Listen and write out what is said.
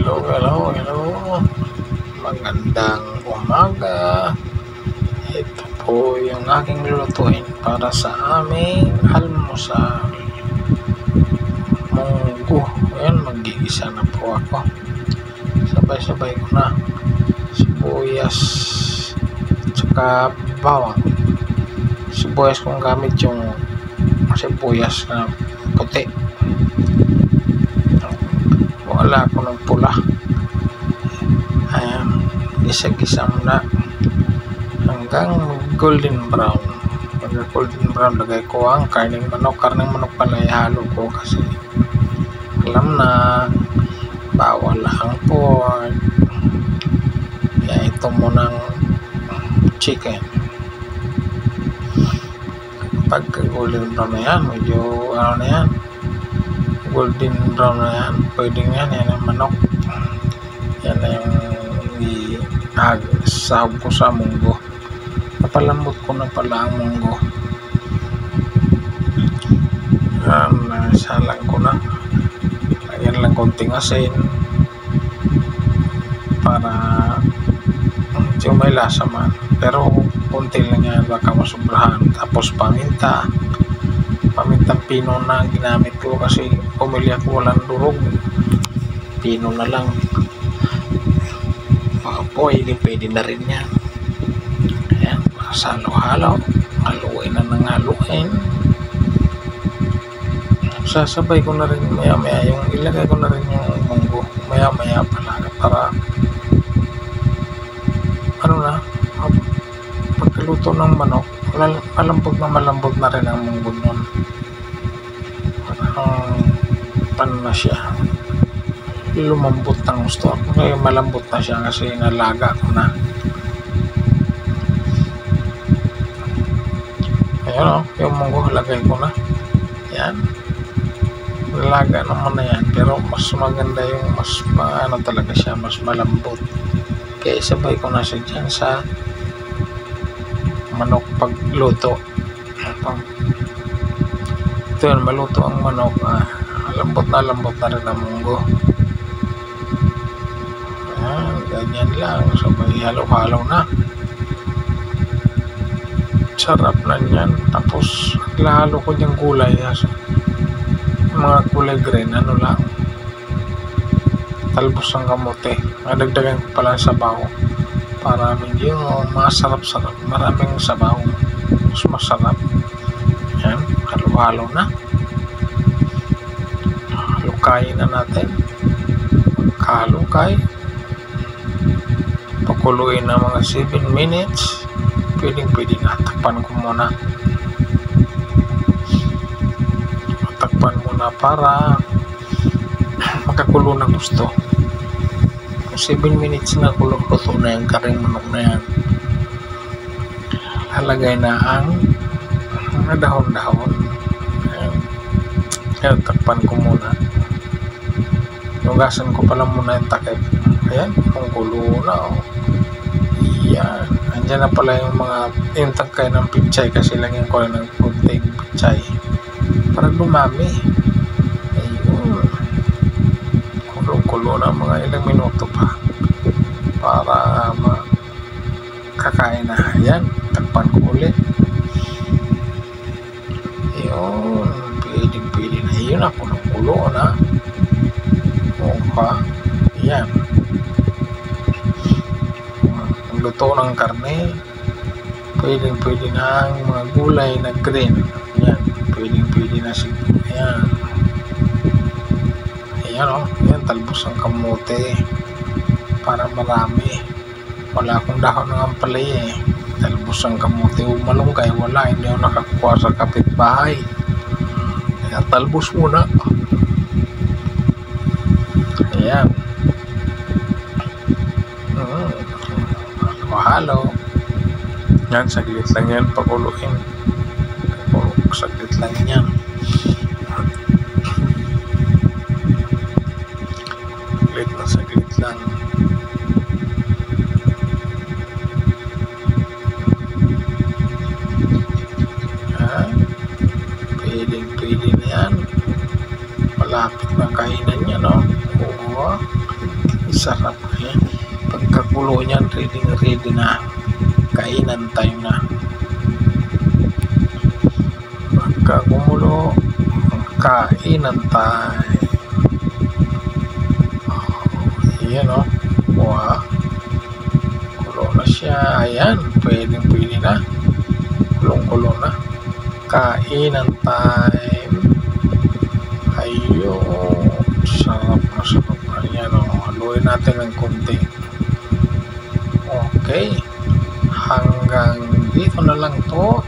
Hello. Magandang umaga. Ito po yung aking lulutuin para sa aming almusal. Munggo. Ayan, mag-iisa na po ako. Sabay-sabay ko na sibuyas tsaka bawang. Sibuyas kong gamit yung sibuyas na puti. Wala ko ng pula. Ayan, gisa-gisa muna hanggang golden brown. Pag golden brown, lagay ko ang karneng manok pala, ihalo ko kasi alam na bawal ang pork. Kaya ito munang chicken. Pag golden brown na yan, medyo ano na yan, golden brown na yan, pwedeng yan ang manok. Yan na yung sahog ko sa munggo. Napalambot ko na pala ang munggo. Salang ko na, lagyan lang konting asin para medyo may lasa man, pero konti lang yan, baka masubrahan. Tapos pamintang pino na ginamit ko kasi pumili ako walang durog, pino na lang. Pwede na rin yan. Ayan, halo-halo, haluin na ng haluin. Sasabay ko na rin maya-maya yung ilagay ko na rin yung munggo maya-maya pala para ano na, pagkaluto ng manok malambot na rin ang munggo nun. Paano na siya, lumambot ng gusto. Ngayon malambot na siya kasi nalaga ko na. Ayun yung munggo lagay ko na yan, nalaga naman na yan, pero mas maganda yung mas ano talaga siya, mas malambot. Kaya sabay ko na siya dyan sa manok pagluto. Ito yun, maluto ang manok, lambot na rin ang munggo. Ganyan lang, sabay halo-halo na, sarap na yan. Tapos lalo ko yung gulay, mga kulay green, ano lang, talbos ng kamote. Nadagdagan ko pala sa sabaw para medyo masarap-sarap, maraming sabaw, mas masarap. Yan, halo-halo na, halukayin na natin. Pagkahalukay, pakuluin na mga 7 minutes. Pwede na, takpan ko muna. Takpan muna para makakulo na gusto. 7 minutes na luto na yung karing manok na yan. Halagay na ang dahon-dahon. Ayan, takpan ko muna. Nugasan ko pala muna yung takip. Ayan, kung kulo na. Yan, andyan na pala yung tangkay ng pichay kasi lagyan ko lang ng kunting pichay para dumami. Ayun, kulong-kulo na mga ilang minuto pa para makakain na. Ayan, takpan ko ulit. Ayun, pwede na. Ayun na, kulong-kulo na. Ayan, luto ng karne. Pwede na ang mga gulay na green. Ayan, pwede na siguro. Ayan, talbos ng kamote para marami. Wala akong dahon ng ampalaya talbos ng kamote. Malunggay wala, hindi ako nakakuha sa kapitbahay, kaya talbos muna. Ayan, halo. Yan, saglit lang yan, pakuluin. Saglit lang yan. Saglit lang. Pwede na yan. Malapit na kainan niya, no? Oo. Sarap eh. Pagkakulo niyan, ready na. Kainan time na. Pagkakumulo, kainan time. Ayan o. Wow. Kulo na siya. Ayan. Pwede na. Kulong-kulo na. Kainan time. Ayun. Sarap na sarap. Ayan o. Haluin natin ng konti. Okay. Hanggang dito na lang to.